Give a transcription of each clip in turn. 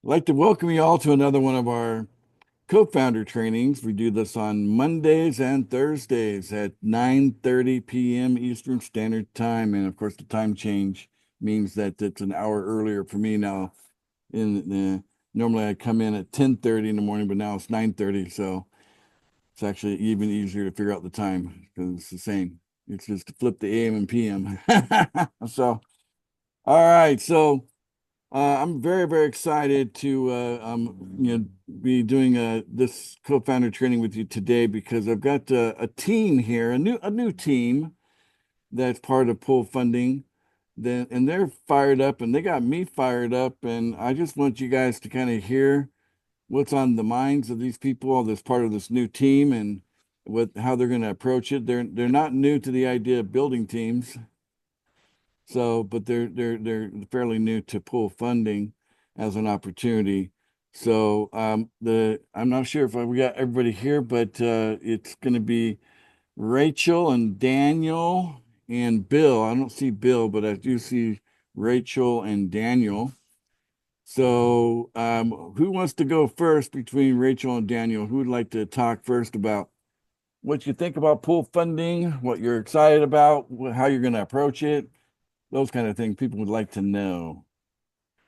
I'd like to welcome you all to another one of our co-founder trainings. We do this on Mondays and Thursdays at 9:30 p.m. Eastern Standard Time. And of course, the time change means that it's an hour earlier for me now. Normally I come in at 10:30 in the morning, but now it's 9:30. So it's actually even easier to figure out the time because it's the same. It's just to flip the AM and PM. So, all right. So I'm very, very excited to be doing this co-founder training with you today because I've got a team here, a new team that's part of Pull Funding. And they're fired up, and they got me fired up, and I just want you guys to kind of hear what's on the minds of these people that's part of this new team and what how they're going to approach it. They're not new to the idea of building teams. So, but they're fairly new to Pull Funding as an opportunity. So, I'm not sure if we got everybody here, but it's going to be Rachel and Daniel and Bill. I don't see Bill, but I do see Rachel and Daniel. So, who wants to go first between Rachel and Daniel? Who would like to talk first about what you think about Pull Funding, what you're excited about, how you're going to approach it? Those kind of things people would like to know.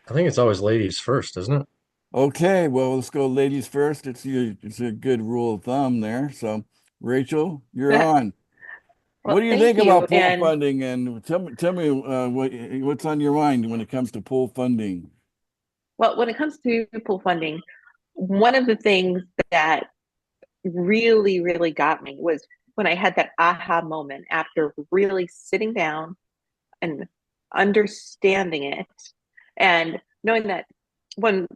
I think it's always ladies first, isn't it? Okay, well, let's go ladies first. It's a good rule of thumb there. So, Rachel, you're on. What Well, do you thank think you. about pool And funding? And tell me what's on your mind when it comes to pool funding? well, when it comes to pool funding, one of the things that really, really got me was when I had that aha moment after really sitting down and understanding it and knowing that when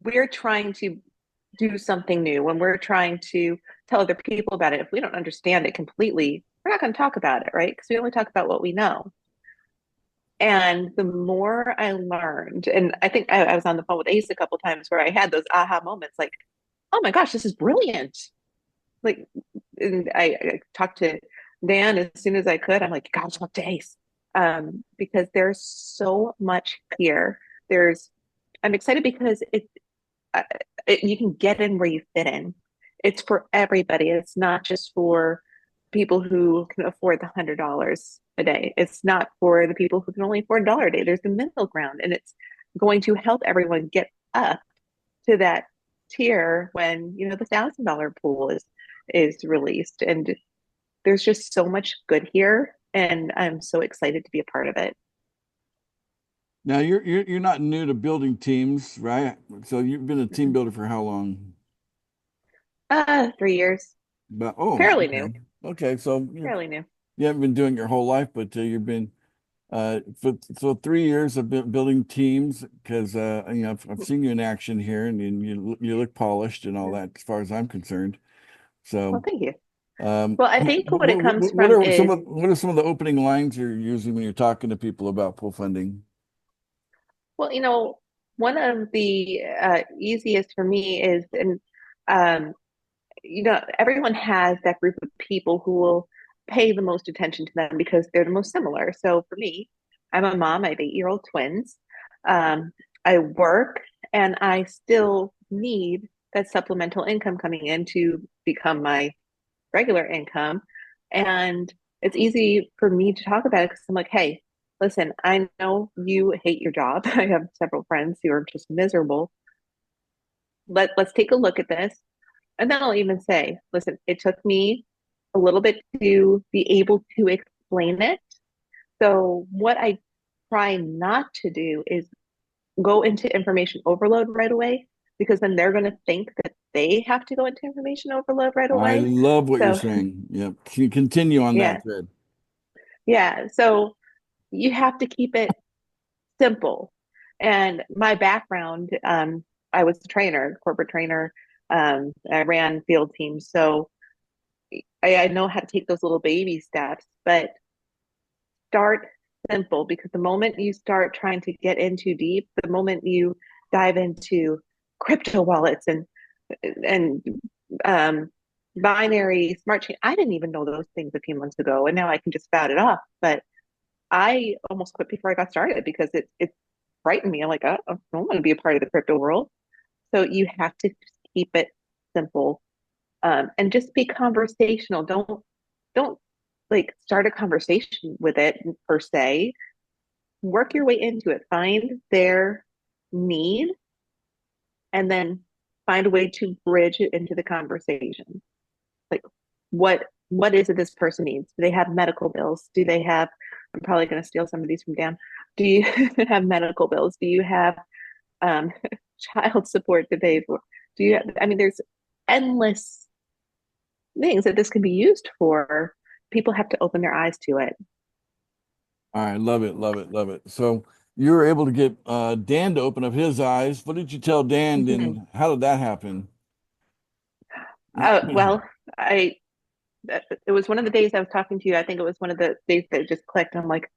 we're trying to do something new, when we're trying to tell other people about it, if we don't understand it completely, we're not going to talk about it, right? Because we only talk about what we know. And the more I learned, and I think I was on the phone with Ace a couple times where I had those aha moments like, oh my gosh, this is brilliant. Like, and I talked to Dan as soon as I could. I'm like, you gotta talk to Ace. Because there's so much here. There's, I'm excited because uh, you can get in where you fit in. It's for everybody. It's not just for people who can afford the $100 a day. It's not for the people who can only afford $1 a day. There's the middle ground, and it's going to help everyone get up to that tier when the $1,000 pool is released. And there's just so much good here, and I'm so excited to be a part of it. Now, you're not new to building teams, right? So you've been a team Mhm. builder for how long? 3 years, But oh, fairly new, okay, okay. So fairly new. you haven't been doing it your whole life, but you've been so 3 years of building teams because I've seen you in action here and you look polished and all that as far as I'm concerned. Well, So thank you. Well, I think what it comes what from are is, some of the opening lines you're using when you're talking to people about pool funding? well, one of the easiest for me is, and um, everyone has that group of people who will pay the most attention to them because they're the most similar. So for me, I'm a mom. I have 8-year-old twins. Um, I work, and I still need that supplemental income coming in to become my regular income. And it's easy for me to talk about it because I'm like, hey, listen, I know you hate your job. I have several friends who are just miserable. Let's take a look at this. And then I'll even say, listen, it took me a little bit to be able to explain it. So, what I try not to do is go into information overload right away because then they're going to think that they have to go into information overload right I away. love what you're So, saying. Yep. Can you continue on yeah, that thread? yeah. So, you have to keep it simple. And my background, I was a trainer, corporate trainer. I ran field teams. So, I know how to take those little baby steps, but start simple because the moment you start trying to get in too deep, the moment you dive into crypto wallets and um, binary smart chain, I didn't even know those things a few months ago, and now I can just spout it off. But I almost quit before I got started because it's frightened me. I'm like, oh, I don't want to be a part of the crypto world. So you have to keep it simple, and just be conversational. Don't like start a conversation with it per se. Work your way into it. Find their need and then find a way to bridge it into the conversation. Like what is it this person needs? Do they have medical bills? Do they have, I'm probably going to steal some of these from Dan. Do you have medical bills? Do you have um, child support to pay for? Do you have, I mean, there's endless things that this can be used for. People have to open their eyes to it. All right, love it, love it, love it. So you were able to get Dan to open up his eyes. What did you tell Dan, Mhm. and how did that happen? Well, I it was one of the days I was talking to you. I think it was one of the days that it just clicked. I'm like,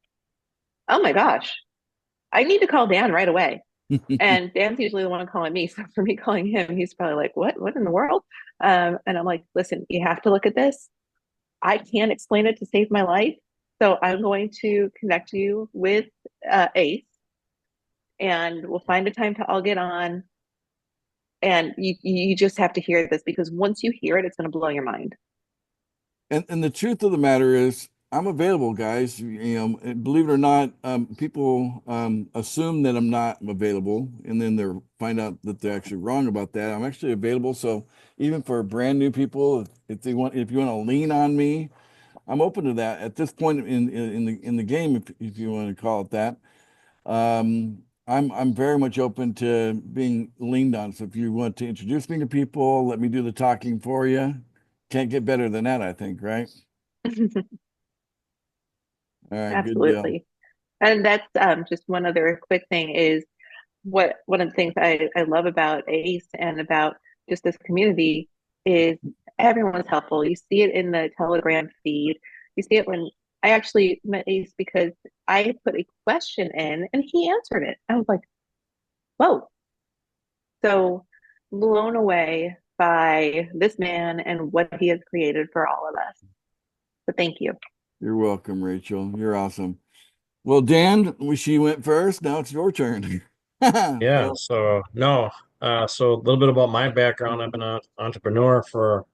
oh my gosh, I need to call Dan right away. And Dan's usually the one calling me. So for me calling him, he's probably like, what in the world? And I'm like, listen, you have to look at this. I can't explain it to save my life. So I'm going to connect you with Ace and we'll find a time to all get on. And you just have to hear this because once you hear it, it's going to blow your mind. And the truth of the matter is, I'm available, guys. Believe it or not, people assume that I'm not available, and then they find out that they're actually wrong about that. I'm actually available. So even for brand new people, if you want to lean on me, I'm open to that. At this point in the game, if you want to call it that, I'm very much open to being leaned on. So if you want to introduce me to people, let me do the talking for you. Can't get better than that, I think, right? All right, good deal. Absolutely. And that's just one other quick thing is what one of the things I love about ACE and about just this community is everyone's helpful. You see it in the Telegram feed. You see it when I actually met Ace because I put a question in and he answered it. I was like, whoa. So blown away by this man and what he has created for all of us. So thank you. You're welcome, Rachel. You're awesome. Well, Dan, she went first. Now it's your turn. Yeah, So, so no. So a little bit about my background. I've been an entrepreneur for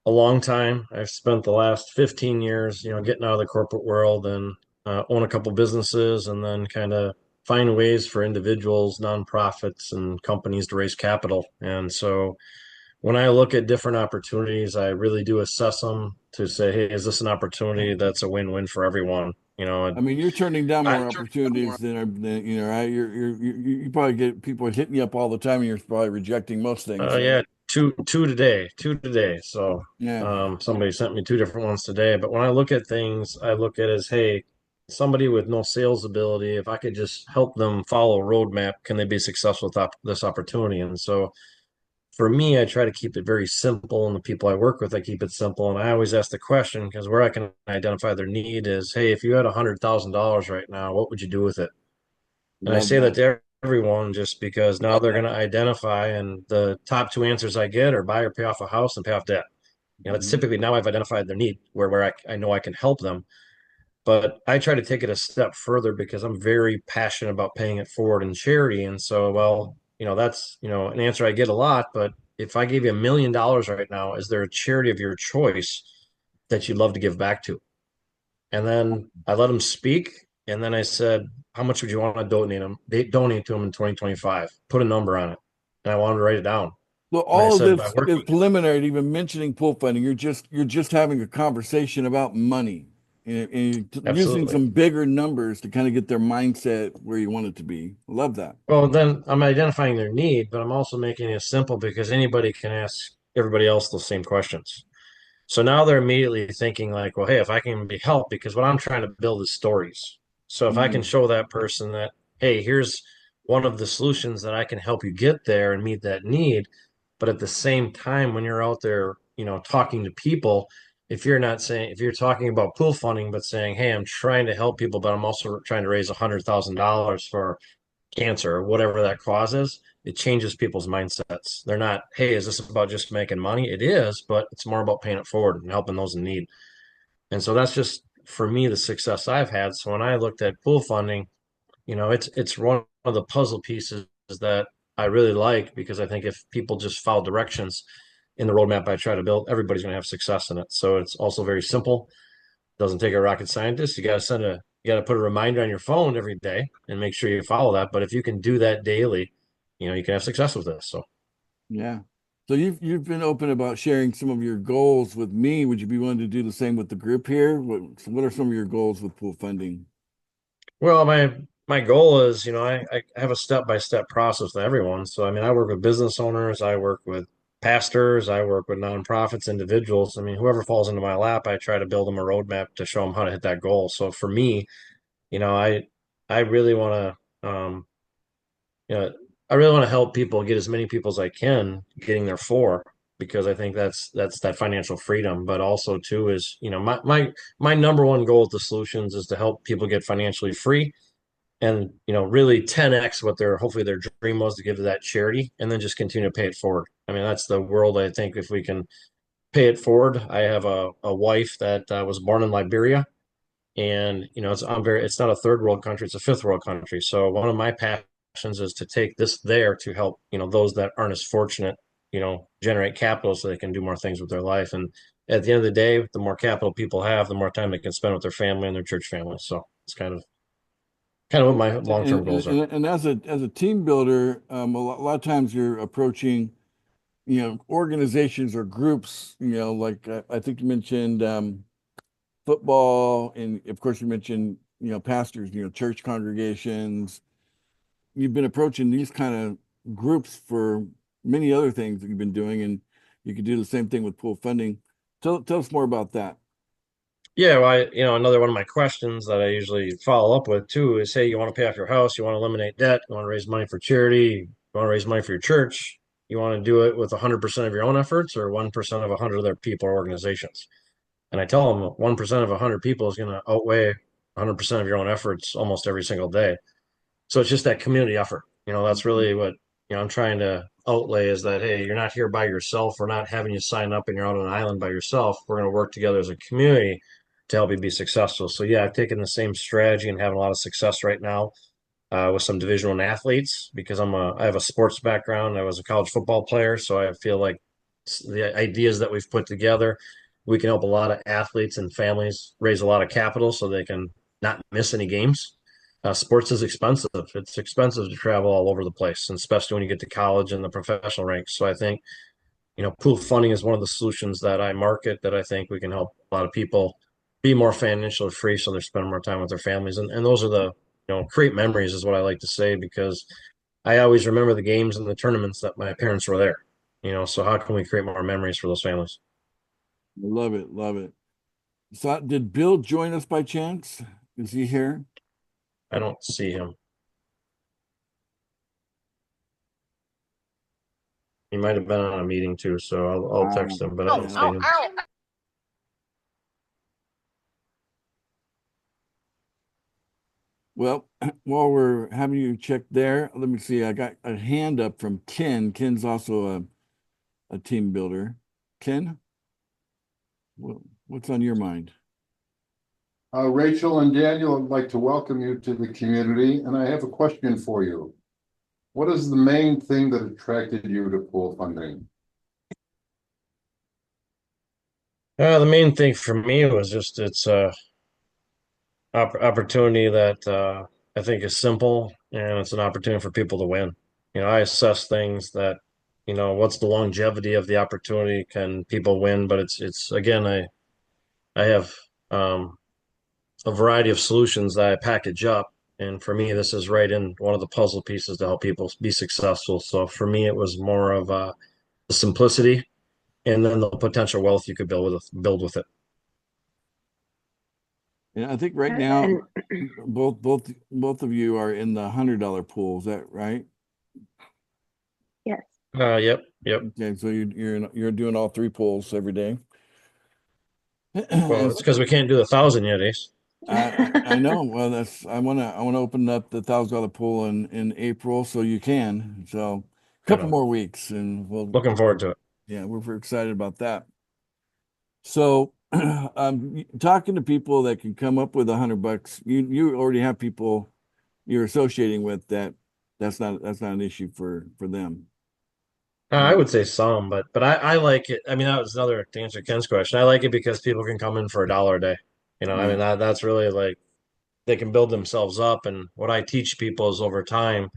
a long time. I've spent the last 15 years, getting out of the corporate world and own a couple businesses and then kind of find ways for individuals, nonprofits, and companies to raise capital. And so when I look at different opportunities, I really do assess them to say, hey, is this an opportunity that's a win-win for everyone? I mean, you're turning down I, more opportunities right? You probably get people hitting you up all the time, and you're probably rejecting most things, right? Yeah, two today. So Yeah. somebody sent me two different ones today. But when I look at things, I look at as, hey, somebody with no sales ability, if I could just help them follow a roadmap, can they be successful with this opportunity? And so for me, I try to keep it very simple, and the people I work with, I keep it simple. And I always ask the question because where I can identify their need is, hey, if you had $100,000 right now, what would you do with it? And I Love say that that. to everyone just because now they're going to identify, and the top two answers I get are buy or pay off a house and pay off debt. It's Mhm. typically now I've identified their need where I know I can help them. But I try to take it a step further because I'm very passionate about paying it forward in charity. And so, well, that's, an answer I get a lot. But if I gave you $1 million right now, is there a charity of your choice that you'd love to give back to? And then I let them speak. And then I said, how much would you want to donate them? They donate to them in 2025. Put a number on it. And I wanted to write it down. So And I all of said, by this is working, preliminary to even mentioning pool funding. You're just having a conversation about money and using absolutely. some bigger numbers to kind of get their mindset where you want it to be. Love that. Well, then I'm identifying their need, but I'm also making it simple because anybody can ask everybody else those same questions. So now they're immediately thinking like, well, hey, if I can be helped, because what I'm trying to build is stories. So if I can Mm, show that person that, hey, here's one of the solutions that I can help you get there and meet that need. But at the same time, when you're out there, talking to people, if you're talking about pool funding, but saying, hey, I'm trying to help people, but I'm also trying to raise $100,000 for cancer or whatever that cause is, it changes people's mindsets. They're not, hey, is this about just making money? It is, but it's more about paying it forward and helping those in need. And so that's just for me the success I've had. So when I looked at pool funding, it's one of the puzzle pieces that I really like, because I think if people just follow directions in the roadmap I try to build, everybody's going to have success in it. So it's also very simple. Doesn't take a rocket scientist. You got to put a reminder on your phone every day and make sure you follow that. But if you can do that daily, you can have success with this. So, Yeah. So you've been open about sharing some of your goals with me. Would you be willing to do the same with the group here? What are some of your goals with pool funding? well, my goal is, I have a step-by-step process with everyone. So, I mean, I work with business owners, I work with pastors, I work with nonprofits, individuals. I mean, whoever falls into my lap, I try to build them a roadmap to show them how to hit that goal. So for me, you know, I I really want to you know, I really want to help people get as many people as I can getting their four, because I think that's that financial freedom. But also too is, my number one goal with the solutions is to help people get financially free, and really 10x what their hopefully their dream was to give to that charity, and then just continue to pay it forward. I mean, that's the world. I think if we can pay it forward. I have a wife that was born in Liberia, and it's not a third world country, it's a fifth world country. So one of my passions is to take this there to help those that aren't as fortunate, generate capital so they can do more things with their life. And at the end of the day, the more capital people have, the more time they can spend with their family and their church family. So it's kind of what my long-term goals are. And as a team builder, a lot of times you're approaching, organizations or groups, like I think you mentioned football, and of course you mentioned, pastors, church congregations. You've been approaching these kind of groups for many other things that you've been doing, and you could do the same thing with pool funding. Tell us more about that. Yeah, well, another one of my questions that I usually follow up with too is, hey, you want to pay off your house, you want to eliminate debt, you want to raise money for charity, you want to raise money for your church, you want to do it with 100% of your own efforts or 1% of 100 other people or organizations. And I tell them 1% of 100 people is going to outweigh 100% of your own efforts almost every single day. So it's just that community effort. That's really what, I'm trying to outlay, is that, hey, you're not here by yourself. We're not having you sign up and you're out on an island by yourself. We're going to work together as a community to help you be successful. So yeah, I've taken the same strategy and having a lot of success right now with some Division I athletes, because I have a sports background. I was a college football player, so I feel like the ideas that we've put together, we can help a lot of athletes and families raise a lot of capital so they can not miss any games. Sports is expensive. It's expensive to travel all over the place, and especially when you get to college and the professional ranks. So I think, pool funding is one of the solutions that I market, that I think we can help a lot of people be more financially free so they're spending more time with their families. And those are create memories is what I like to say, because I always remember the games and the tournaments that my parents were there. So how can we create more memories for those families? Love it, love it. So, did Bill join us by chance? Is he here? I don't see him. He might have been on a meeting too, so I'll text him, but I don't see Yeah. him. Well, while we're having you check there, let me see. I got a hand up from Ken. Ken's also a team builder. Ken, what's on your mind? Rachel and Daniel, I'd like to welcome you to the community, and I have a question for you. What is the main thing that attracted you to pool funding? The main thing for me was just it's opportunity that I think is simple, and it's an opportunity for people to win. I assess things that, what's the longevity of the opportunity? Can people win? But it's again, I have a variety of solutions that I package up. And for me, this is right in one of the puzzle pieces to help people be successful. So for me, it was more of the simplicity, and then the potential wealth you could build with it. Yeah, I think right now And both of you are in the $100 pool. Is that right? yes. Yep. Okay, so you're doing all three pools every day. Well, And it's because we can't do the 1,000 yet, Ace. I know. Well, I wanna open up the $1,000 pool in April, so you can. So a Right couple on. more weeks, and Looking forward to it. yeah, we're excited about that. So, talking to people that can come up with $100, you already have people you're associating with that that's not an issue for them. I would say some, but I like it. I mean, that was another to answer Ken's question. I like it because people can come in for $1 a day. You know, I mean Yeah. that's really like they can build themselves up. And what I teach people is over time,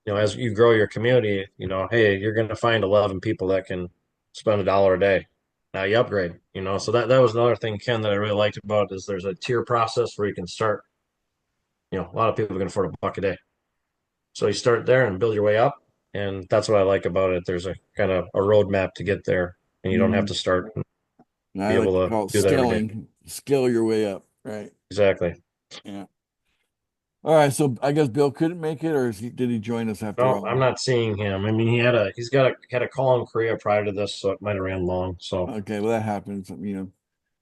you know, as you grow your community, you know, hey, you're going to find 11 people that can spend $1 a day. Now you upgrade, you know. So that was another thing, Ken, that I really liked about it is there's a tier process where you can start. You know, a lot of people can afford $1 a day. So you start there and build your way up. And that's what I like about it. There's a kind of a roadmap to get there, and you don't have Mhm. to start and And be I like to able to call it do that every day. scale your way up, right? Exactly. Yeah. All right. So I guess Bill couldn't make it, or did he join us after No, I'm all? not seeing him. I mean, had a call in Korea prior to this, so it might have ran long. So Okay. Well, that happens.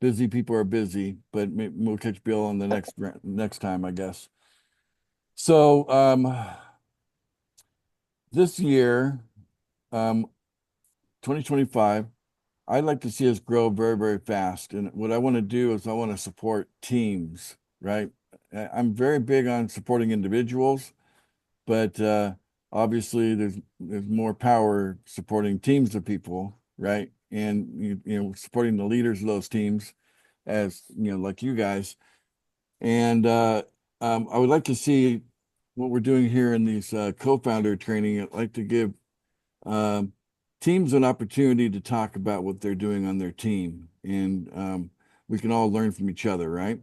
Busy people are busy, but we'll catch Bill on the next time, I guess. So, this year, 2025, I'd like to see us grow very, very fast. And what I want to do is I want to support teams, right? I'm very big on supporting individuals, but obviously there's more power supporting teams of people, right? And supporting the leaders of those teams as like you guys. And I would like to see what we're doing here in these co-founder training. I'd like to give um, teams an opportunity to talk about what they're doing on their team, and we can all learn from each other, right?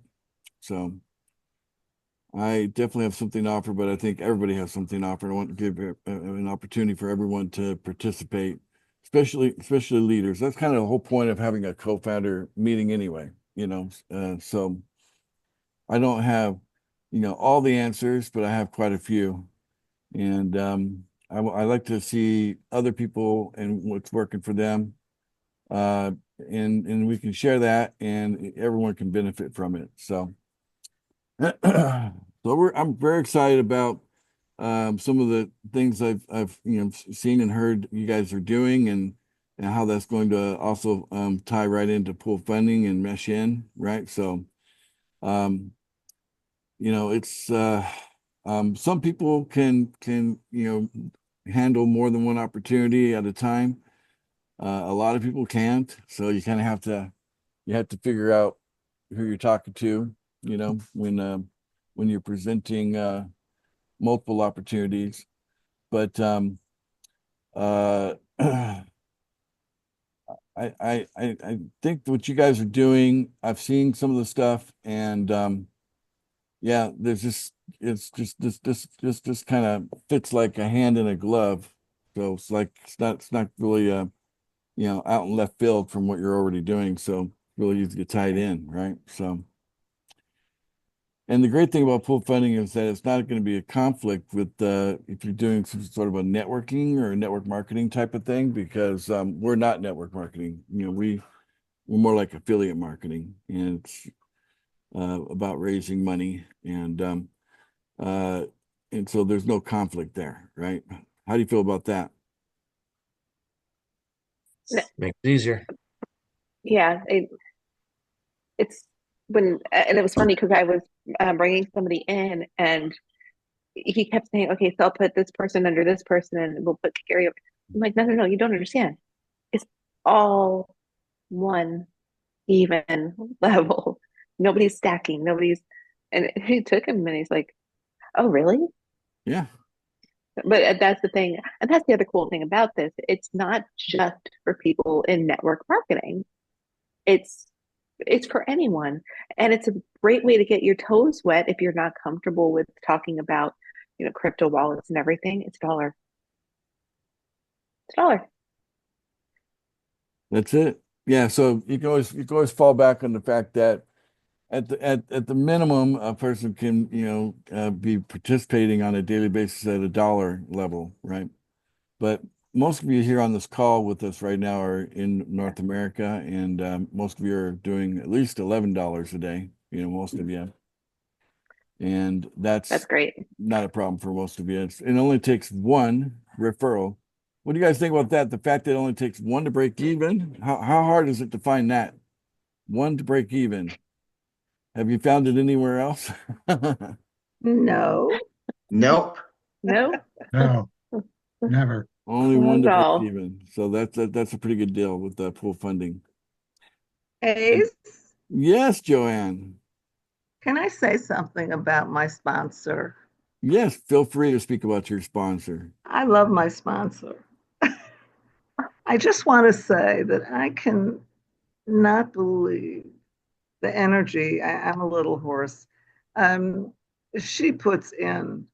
So I definitely have something to offer, but I think everybody has something to offer. I want to give an opportunity for everyone to participate, especially leaders. That's kind of the whole point of having a co-founder meeting anyway, so I don't have, all the answers, but I have quite a few. And I like to see other people and what's working for them. And we can share that and everyone can benefit from it. So, I'm very excited about some of the things I've seen and heard you guys are doing and how that's going to also tie right into pool funding and mesh in, right? So um, it's some people can handle more than one opportunity at a time. A lot of people can't, so you kind of have to figure out who you're talking to, when you're presenting multiple opportunities. But I, I think what you guys are doing, I've seen some of the stuff, and yeah, this kind of fits like a hand in a glove. So it's not really out in left field from what you're already doing. So really easy to get tied in, right? So, and the great thing about pool funding is that it's not going to be a conflict with if you're doing some sort of a networking or a network marketing type of thing, because we're not network marketing. We're more like affiliate marketing, and it's about raising money, uh, and so there's no conflict there, right? How do you feel about that? make it easier. Yeah, it's when and it was funny because I was bringing somebody in and he kept saying, "Okay, so I'll put this person under this person, and we'll put Carrie." I'm like, "No, no, no, you don't understand. It's all one even level. Nobody's stacking. Nobody's." And he took him, and he's like, "Oh, really?" Yeah, But that's the thing, and that's the other cool thing about this. It's not just for people in network marketing. It's it's for anyone, and it's a great way to get your toes wet if you're not comfortable with talking about, crypto wallets and everything. It's a dollar. It's a dollar. that's it. Yeah, so you can always fall back on the fact that at the minimum, a person can be participating on a daily basis at a dollar level, right? But most of you here on this call with us right now are in North America, and most of you are doing at least $11 a day. Most of you, and That's that's great. not a problem for most of you. It only takes one referral. What do you guys think about that? The fact that it only takes one to break even. How hard is it to find that one to break even? Have you found it anywhere else? No, Nope. no. No, never. Only one to break No. even. So that's a pretty good deal with the pool funding. Ace, Yes, Joanne. can I say something about my sponsor? Yes, feel free to speak about your sponsor. I love my sponsor. I just want to say that I can not believe the energy. I'm a little hoarse. Um, she puts in.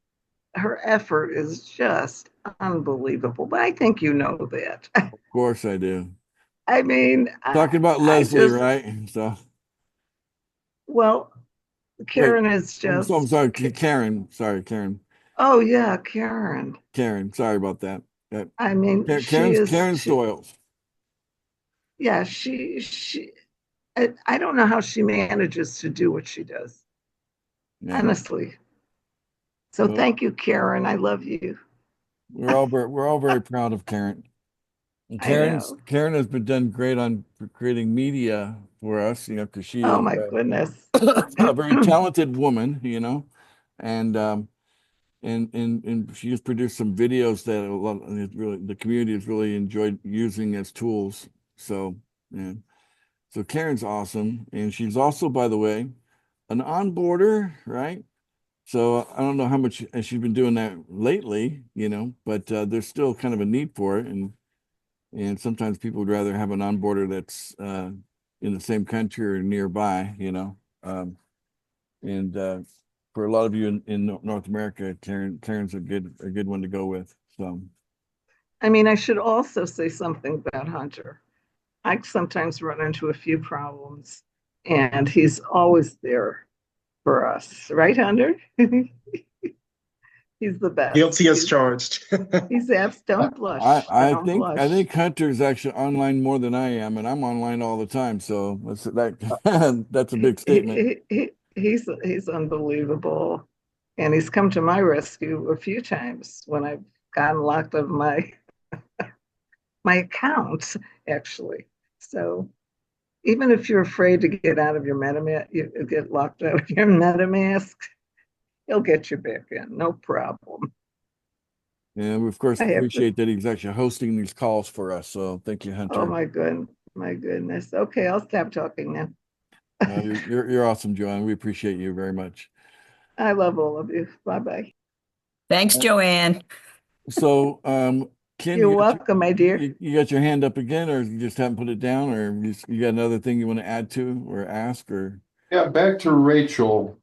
Her effort is just unbelievable. But I think you know that. Of course I do. I mean, Talking about I Leslie, just, right? So well, wait, Karen is I'm just, sorry, Karen. Sorry, Karen. oh yeah, Karen. Karen. Sorry about that. I mean, she Karen's is, Karen Stoyles. yeah, I don't know how she manages to do what she does, Yeah. honestly. So Well, thank you, Karen. I love you. we're all very proud of Karen. And I know. Karen has been done great on creating media for us, because she Oh is my goodness. a very talented woman, and and she has produced some videos that the community has really enjoyed using as tools. So yeah, so Karen's awesome, and she's also, by the way, an onboarder, right? So I don't know how much she's been doing that lately, but there's still kind of a need for it, and sometimes people would rather have an onboarder that's in the same country or nearby, and for a lot of you in North America, Karen's a good one to go with. So I mean, I should also say something about Hunter. I sometimes run into a few problems, and he's always there for us, right, Hunter? He's the best. Guilty as charged. He's abs. Don't blush. Don't blush. I think Hunter's actually online more than I am, and I'm online all the time. So that's a big statement. He's unbelievable, and he's come to my rescue a few times when I've gotten locked out of my accounts, actually. So even if you're afraid to get out of your MetaMask, you get locked out of your MetaMask, he'll get you back in, no problem. And we, of course, I have to, appreciate that he's actually hosting these calls for us. So thank you, Hunter. oh my goodness. Okay, I'll stop talking now. You're awesome, Joanne. We appreciate you very much. I love all of you. Bye-bye. Thanks, Joanne. So, Ken, You're welcome, my dear. you got your hand up again, or you just haven't put it down, or you got another thing you want to add to or ask, or? Yeah, back to Rachel.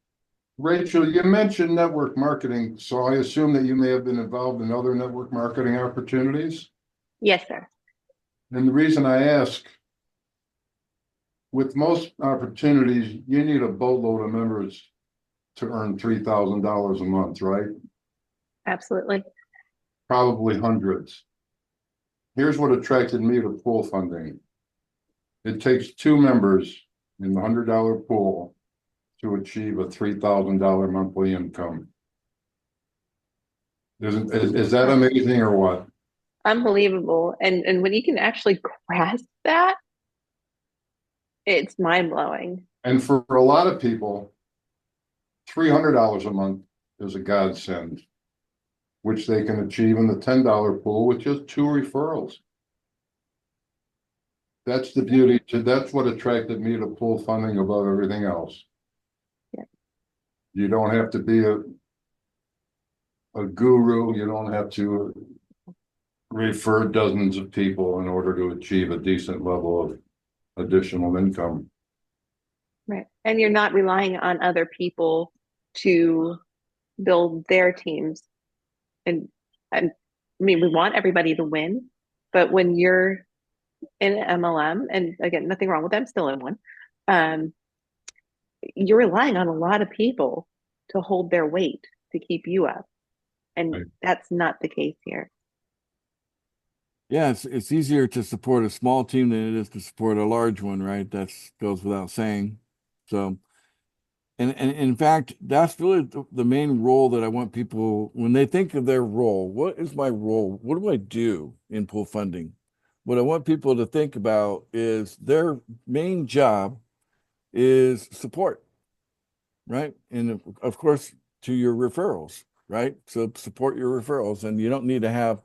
Rachel, you mentioned network marketing, so I assume that you may have been involved in other network marketing opportunities. Yes, sir. And the reason I ask, with most opportunities, you need a boatload of members to earn $3,000 a month, right? Absolutely. Probably hundreds. Here's what attracted me to pool funding. It takes 2 members in the $100 pool to achieve a $3,000 monthly income. Is that amazing or what? Unbelievable. And when you can actually grasp that, it's mind blowing. And for a lot of people, $300 a month is a godsend, which they can achieve in the $10 pool with just 2 referrals. That's the beauty. That's what attracted me to pool funding above everything else. Yeah. You don't have to be a guru. You don't have to refer dozens of people in order to achieve a decent level of additional income. Right. And you're not relying on other people to build their teams. And I mean, we want everybody to win, but when you're in an MLM, and again, nothing wrong with them, still in one, you're relying on a lot of people to hold their weight to keep you up. And Right. that's not the case here. Yeah, it's easier to support a small team than it is to support a large one, right? That goes without saying. So, and in fact, that's really the main role that I want people, when they think of their role, what is my role? What do I do in pool funding? What I want people to think about is their main job is support, right? And of course, to your referrals. right? So support your referrals, and you don't need to have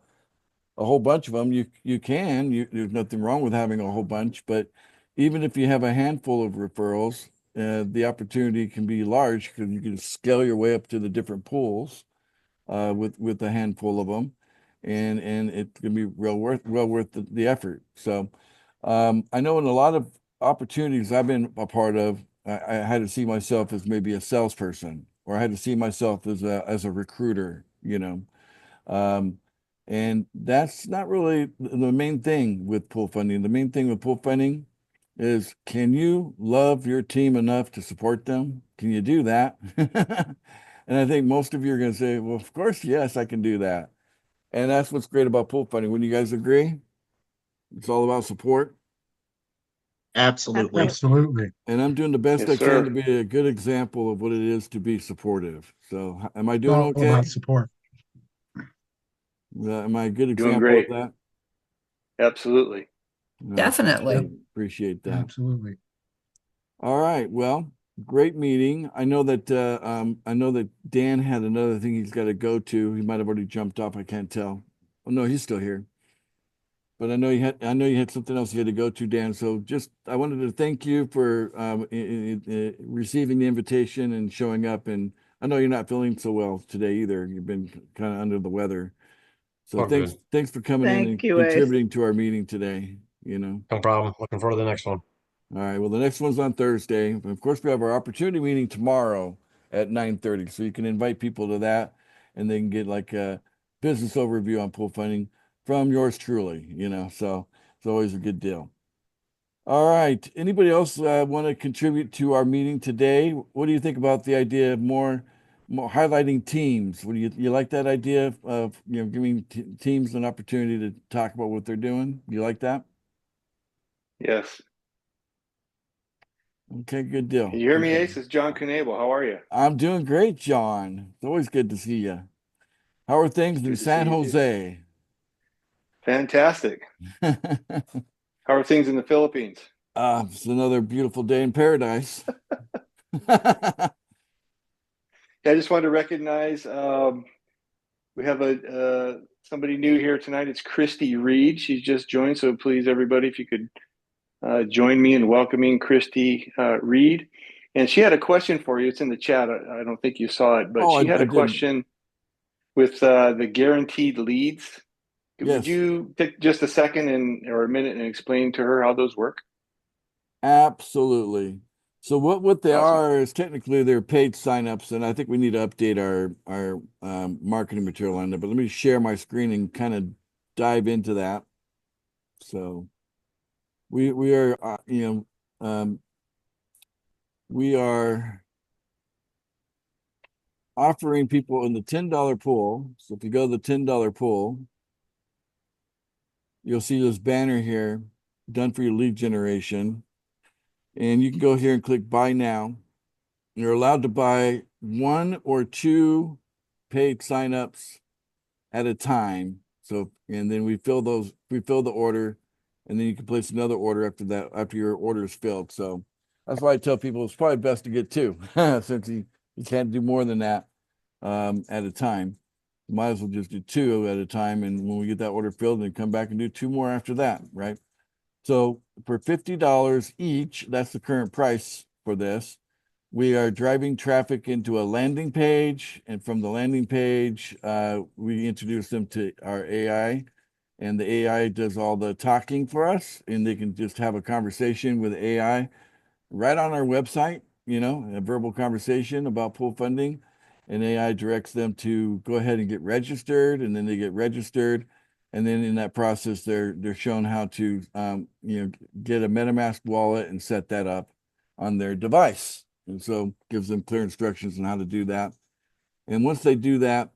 a whole bunch of them. There's nothing wrong with having a whole bunch, but even if you have a handful of referrals, the opportunity can be large because you can scale your way up to the different pools with a handful of them, and it can be well worth the effort. So I know in a lot of opportunities I've been a part of, I had to see myself as maybe a salesperson, or I had to see myself as a recruiter, you know. Um, and that's not really the main thing with pool funding. The main thing with pool funding is, can you love your team enough to support them? Can you do that? And I think most of you are going to say, well, of course, yes, I can do that. And that's what's great about pool funding. Wouldn't you guys agree? It's all about support. Absolutely. Absolutely. And I'm doing the best Yes, I can sir. to be a good example of what it is to be supportive. So, am I It's doing all okay? about support. Am I a good Doing example great. of that? Absolutely. I Definitely. appreciate that. Absolutely. All right. Well, great meeting. I know that Dan had another thing he's got to go to. He might have already jumped off. I can't tell. Oh no, he's still here. But I know you had something else you had to go to, Dan. So I wanted to thank you for receiving the invitation and showing up. And I know you're not feeling so well today either. You've been kind of under the weather. So Oh, good. thanks for coming in and Thank you, Ace. contributing to our meeting today, you know. No problem. Looking forward to the next one. All right. Well, the next one's on Thursday. And of course, we have our opportunity meeting tomorrow at 9:30. So you can invite people to that, and they can get like a business overview on pool funding from yours truly, you know. So it's always a good deal. All right. Anybody else want to contribute to our meeting today? What do you think about the idea of more highlighting teams? What do you like that idea of giving teams an opportunity to talk about what they're doing? You like that? Yes. Okay, good deal. Can you hear me, Okay. Ace? It's John Knable. How are you? I'm doing great, John. It's always good to see you. How are things in Good to San see you, too. Jose? Fantastic. How are things in the Philippines? It's another beautiful day in paradise. I just wanted to recognize we have somebody new here tonight. It's Christy Reed. She's just joined, so please, everybody, if you could join me in welcoming Christy Reed. And she had a question for you. It's in the chat. I don't think you saw it, but Oh, she had I a didn't. question with the guaranteed leads. Yes. Would you take just a second or a minute and explain to her how those work? Absolutely. So what they Awesome. are is technically they're paid signups, and I think we need to update our marketing material on that. But let me share my screen and kind of dive into that. So we are we are offering people in the $10 pool. So if you go to the $10 pool, you'll see this banner here, done for your lead generation. And you can go here and click buy now. You're allowed to buy 1 or 2 paid signups at a time. So, and then we fill the order, and then you can place another order after that, after your order is filled. So that's why I tell people it's probably best to get 2, since you can't do more than that at a time. You might as well just do 2 at a time, and when we get that order filled, then come back and do 2 more after that, right? So for $50 each, that's the current price for this. We are driving traffic into a landing page, and from the landing page, we introduce them to our AI, and the AI does all the talking for us, and they can just have a conversation with AI right on our website, a verbal conversation about pool funding, and AI directs them to go ahead and get registered, and then they get registered. And then in that process, they're shown how to, get a MetaMask wallet and set that up on their device. And so gives them clear instructions on how to do that. And once they do that,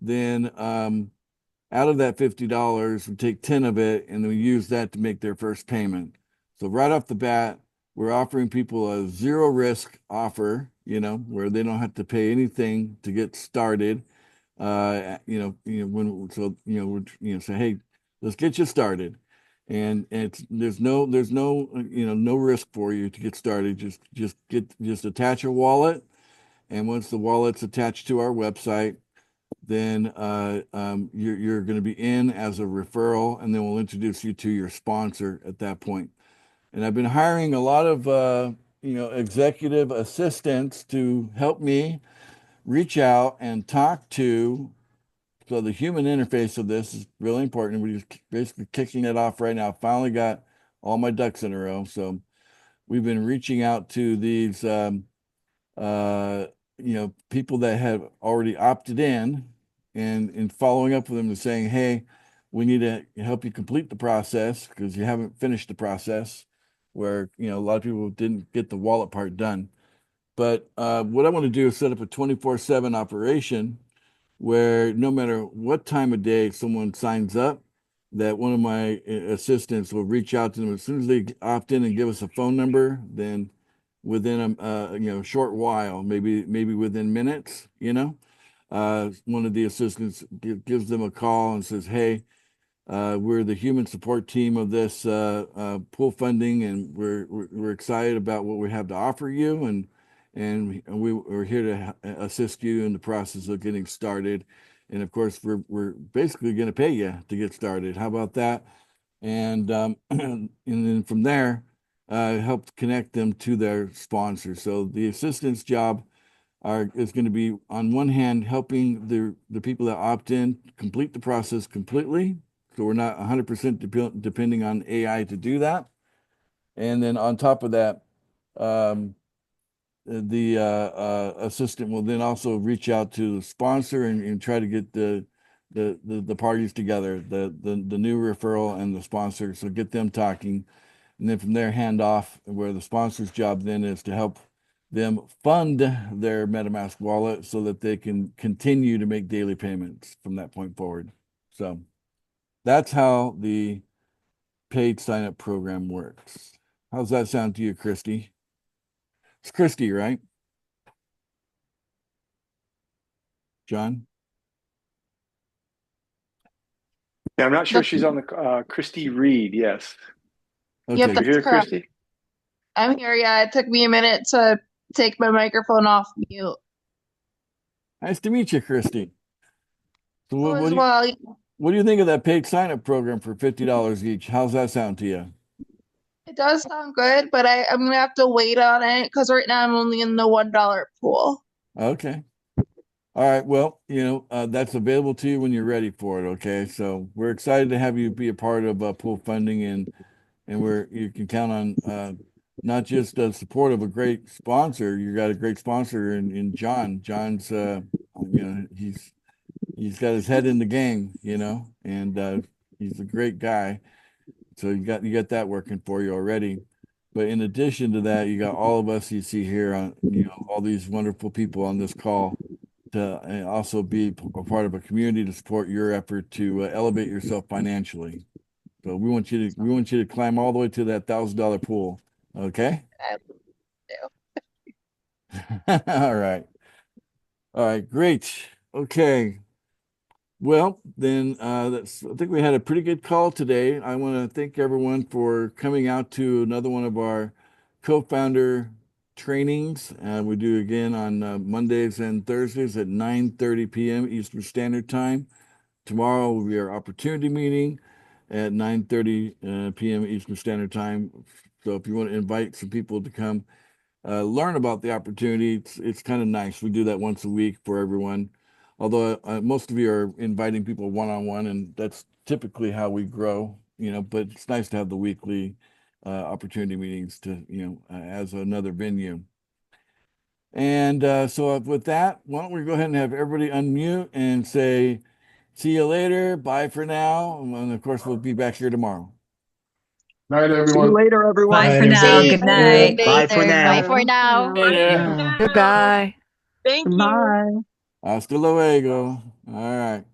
then out of that $50, we take 10 of it, and then we use that to make their first payment. So right off the bat, we're offering people a 0 risk offer, where they don't have to pay anything to get started. Say, hey, let's get you started, and there's no risk for you to get started. Just attach a wallet, and once the wallet's attached to our website, then you're going to be in as a referral, and then we'll introduce you to your sponsor at that point. And I've been hiring a lot of executive assistants to help me reach out and talk to. So the human interface of this is really important. We're just basically kicking it off right now. Finally got all my ducks in a row. So we've been reaching out to these people that have already opted in, and following up with them and saying, hey, we need to help you complete the process because you haven't finished the process, where a lot of people didn't get the wallet part done. But what I want to do is set up a 24/7 operation where no matter what time of day someone signs up, that one of my assistants will reach out to them as soon as they opt in and give us a phone number. Then within a short while, maybe within minutes, one of the assistants gives them a call and says, hey, we're the human support team of this pool funding, and we're excited about what we have to offer you, and we're here to assist you in the process of getting started. And of course, we're basically going to pay you to get started. How about that? And and then from there, help connect them to their sponsors. So the assistant's job is going to be, on one hand, helping the people that opt in complete the process completely. So we're not 100% depending on AI to do that. And then on top of that, the assistant will then also reach out to the sponsor and try to get the parties together, the new referral and the sponsor. So get them talking. And then from there, hand off, where the sponsor's job then is to help them fund their MetaMask wallet so that they can continue to make daily payments from that point forward. So that's how the paid sign up program works. How's that sound to you, Christy? It's Christy, right? John? Yeah, I'm not sure she's on the Christy Reed. Yes. Okay. Yep, You that's here, correct. Christy? I'm here. Yeah, it took me a minute to take my microphone off mute Nice to meet you, Christy. So as well. what do you think of that paid sign up program for $50 each? How's that sound to you? It does sound good, but I'm gonna have to wait on it because right now I'm only in the $1 pool. Okay. All right. Well, that's available to you when you're ready for it. Okay. So we're excited to have you be a part of pool funding, and you can count on not just the support of a great sponsor. You got a great sponsor in John. John's he's got his head in the game, and he's a great guy. So you got that working for you already. But in addition to that, you got all of us you see here on, all these wonderful people on this call to also be a part of a community to support your effort to elevate yourself financially. So we want you to climb all the way to that $1,000 pool. Okay. All right. Great. Okay. Well, then I think we had a pretty good call today. I want to thank everyone for coming out to another one of our co-founder trainings. We do again on Mondays and Thursdays at 9:30 p.m. Eastern Standard Time. Tomorrow will be our opportunity meeting at 9:30 p.m. Eastern Standard Time. So if you want to invite some people to come learn about the opportunity, it's kind of nice. We do that once a week for everyone. Although most of you are inviting people one-on-one, and that's typically how we grow, but it's nice to have the weekly opportunity meetings to, as another venue. And so with that, why don't we go ahead and have everybody unmute and say, see you later, bye for now. And of course, we'll be back here tomorrow. Night, See you everyone. later, everyone. Bye for Bye, now. everybody. Good night. Bye for now. Bye for now. Yeah. Goodbye. Thank you. Goodbye. Hasta luego. All right.